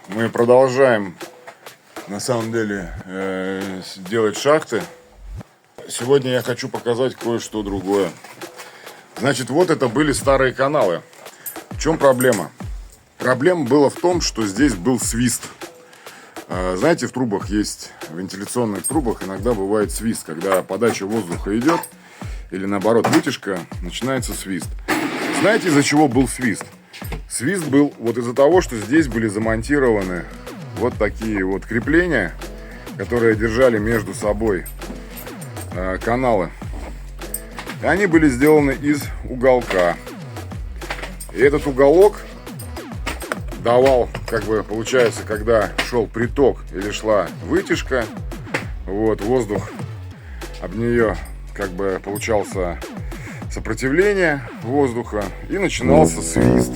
Мы продолжаем, на самом деле, делать шахты. Сегодня я хочу показать кое-что другое. Значит, вот это были старые каналы. В чем проблема? Проблема была в том, что здесь был свист. Знаете, в трубах есть, в вентиляционных трубах иногда бывает свист. Когда подача воздуха идет, или наоборот вытяжка, начинается свист. Знаете, из-за чего был свист? Свист был вот из-за того, что здесь были замонтированы вот такие вот крепления, которые держали между собой каналы. И они были сделаны из уголка. И этот уголок давал, как бы получается, когда шел приток или шла вытяжка, вот воздух об нее как бы получался сопротивление воздуха и начинался свист.